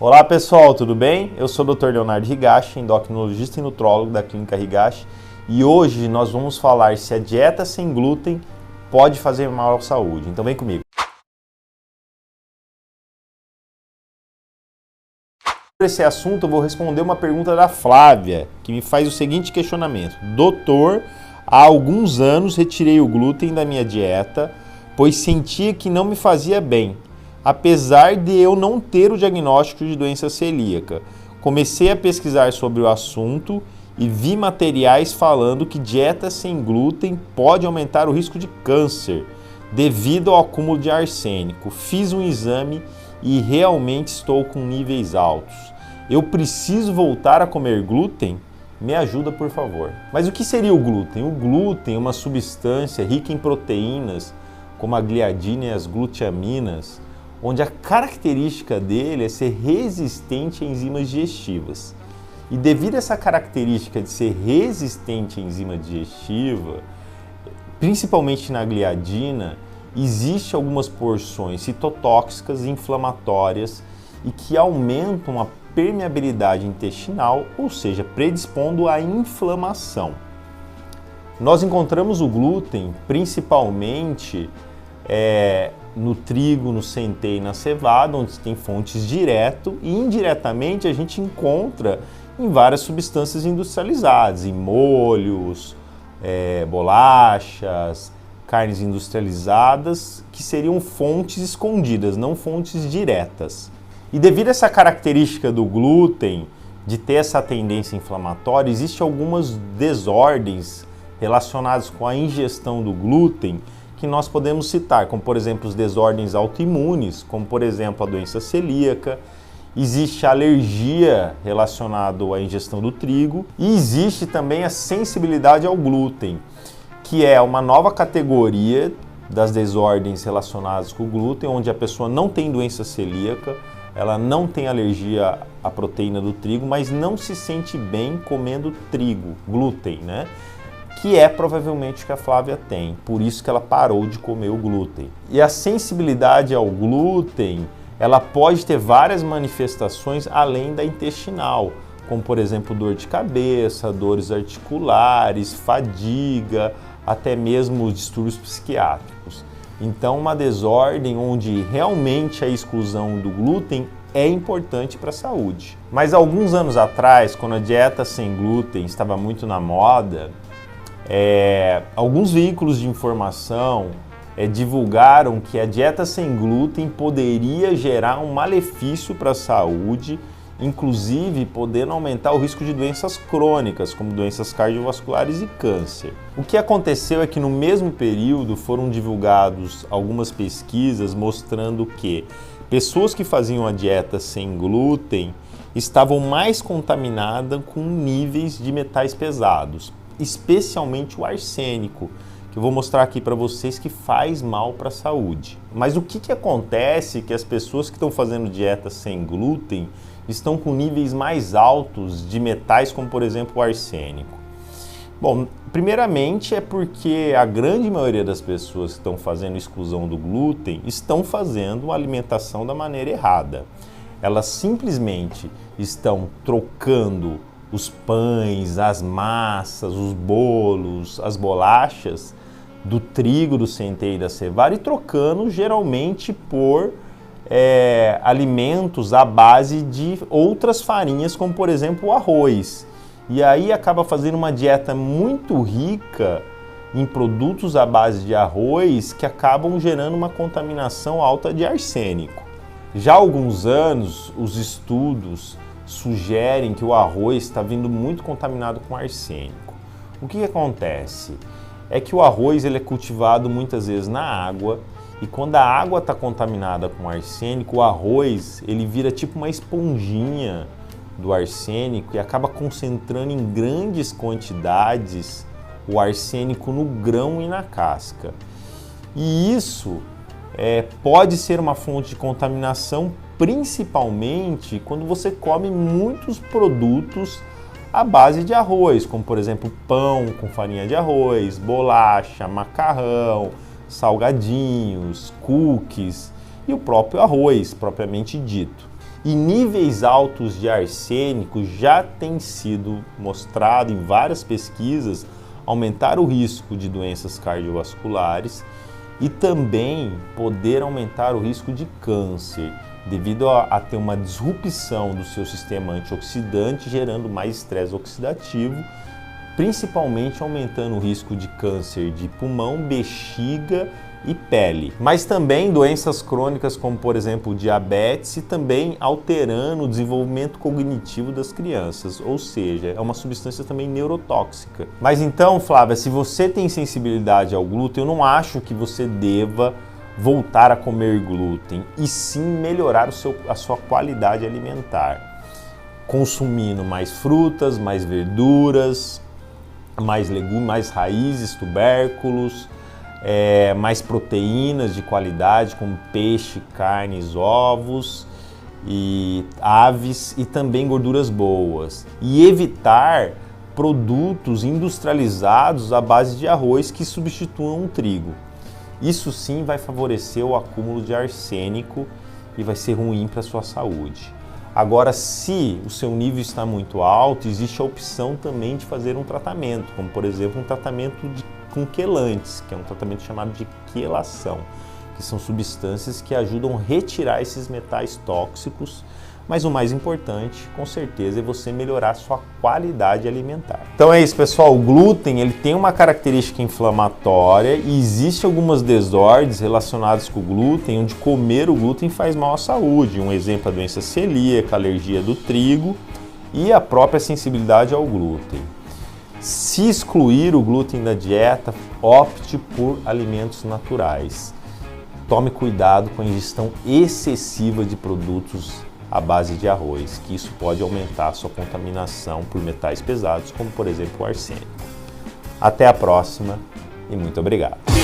Olá pessoal, tudo bem? Eu sou o Dr. Leonardo Higashi, endocrinologista e nutrólogo da Clínica Higashi, e hoje nós vamos falar se a dieta sem glúten pode fazer mal à saúde. Então vem comigo. Sobre esse assunto eu vou responder uma pergunta da Flávia, que me faz o seguinte questionamento. Doutor, há alguns anos retirei o glúten da minha dieta, pois sentia que não me fazia bem. Apesar de eu não ter o diagnóstico de doença celíaca, comecei a pesquisar sobre o assunto e vi materiais falando que dieta sem glúten pode aumentar o risco de câncer devido ao acúmulo de arsênico. Fiz um exame e realmente estou com níveis altos. Eu preciso voltar a comer glúten? Me ajuda, por favor. Mas o que seria o glúten? O glúten é uma substância rica em proteínas, como a gliadina e as glutaminas, onde a característica dele é ser resistente a enzimas digestivas. E devido a essa característica de ser resistente à enzima digestiva, principalmente na gliadina, existe algumas porções citotóxicas e inflamatórias e que aumentam a permeabilidade intestinal, ou seja, predispondo à inflamação. Nós encontramos o glúten principalmente no trigo, no centeio e na cevada, onde tem fontes direto, e indiretamente a gente encontra em várias substâncias industrializadas, em molhos, bolachas, carnes industrializadas, que seriam fontes escondidas, não fontes diretas. E devido a essa característica do glúten, de ter essa tendência inflamatória, existem algumas desordens relacionadas com a ingestão do glúten, que nós podemos citar, como por exemplo as desordens autoimunes, como por exemplo a doença celíaca, existe a alergia relacionada à ingestão do trigo e existe também a sensibilidade ao glúten, que é uma nova categoria das desordens relacionadas com o glúten, onde a pessoa não tem doença celíaca, ela não tem alergia à proteína do trigo, mas não se sente bem comendo trigo, glúten, né? Que é provavelmente o que a Flávia tem, por isso que ela parou de comer o glúten. E a sensibilidade ao glúten, ela pode ter várias manifestações além da intestinal, como por exemplo dor de cabeça, dores articulares, fadiga, até mesmo distúrbios psiquiátricos. Então uma desordem onde realmente a exclusão do glúten é importante para a saúde. Mas alguns anos atrás, quando a dieta sem glúten estava muito na moda, alguns veículos de informação divulgaram que a dieta sem glúten poderia gerar um malefício para a saúde, inclusive podendo aumentar o risco de doenças crônicas, como doenças cardiovasculares e câncer. O que aconteceu é que no mesmo período foram divulgadas algumas pesquisas mostrando que pessoas que faziam a dieta sem glúten estavam mais contaminadas com níveis de metais pesados, especialmente o arsênico, que eu vou mostrar aqui para vocês que faz mal para a saúde. Mas o que acontece que as pessoas que estão fazendo dieta sem glúten estão com níveis mais altos de metais, como por exemplo o arsênico? Bom, primeiramente é porque a grande maioria das pessoas que estão fazendo exclusão do glúten estão fazendo uma alimentação da maneira errada. Elas simplesmente estão trocando os pães, as massas, os bolos, as bolachas do trigo, do centeio e da cevada e trocando geralmente por alimentos à base de outras farinhas, como por exemplo o arroz. E aí acaba fazendo uma dieta muito rica em produtos à base de arroz que acabam gerando uma contaminação alta de arsênico. Já há alguns anos, os estudos sugerem que o arroz está vindo muito contaminado com arsênico. O que acontece? É que o arroz ele é cultivado muitas vezes na água e quando a água está contaminada com arsênico, o arroz ele vira tipo uma esponjinha do arsênico e acaba concentrando em grandes quantidades o arsênico no grão e na casca. E isso pode ser uma fonte de contaminação, principalmente quando você come muitos produtos à base de arroz, como por exemplo pão com farinha de arroz, bolacha, macarrão, salgadinhos, cookies e o próprio arroz propriamente dito. E níveis altos de arsênico já tem sido mostrado em várias pesquisas aumentar o risco de doenças cardiovasculares e também poder aumentar o risco de câncer, devido a ter uma disrupção do seu sistema antioxidante, gerando mais estresse oxidativo, principalmente aumentando o risco de câncer de pulmão, bexiga e pele. Mas também doenças crônicas como, por exemplo, diabetes e também alterando o desenvolvimento cognitivo das crianças, ou seja, é uma substância também neurotóxica. Mas então, Flávia, se você tem sensibilidade ao glúten, eu não acho que você deva voltar a comer glúten e sim melhorar a sua qualidade alimentar, consumindo mais frutas, mais verduras, mais legumes, mais raízes, tubérculos, mais proteínas de qualidade, como peixe, carnes, ovos e aves, e também gorduras boas. E evitar produtos industrializados à base de arroz que substituam o trigo. Isso sim vai favorecer o acúmulo de arsênico e vai ser ruim para a sua saúde. Agora, se o seu nível está muito alto, existe a opção também de fazer um tratamento, como por exemplo um tratamento com quelantes, que é um tratamento chamado de quelação, que são substâncias que ajudam a retirar esses metais tóxicos, mas o mais importante, com certeza, é você melhorar a sua qualidade alimentar. Então é isso, pessoal, o glúten ele tem uma característica inflamatória e existem algumas desordens relacionadas com o glúten, onde comer o glúten faz mal à saúde. Um exemplo é a doença celíaca, a alergia do trigo e a própria sensibilidade ao glúten. Se excluir o glúten da dieta, opte por alimentos naturais. Tome cuidado com a ingestão excessiva de produtos à base de arroz, que isso pode aumentar a sua contaminação por metais pesados, como por exemplo o arsênico. Até a próxima e muito obrigado!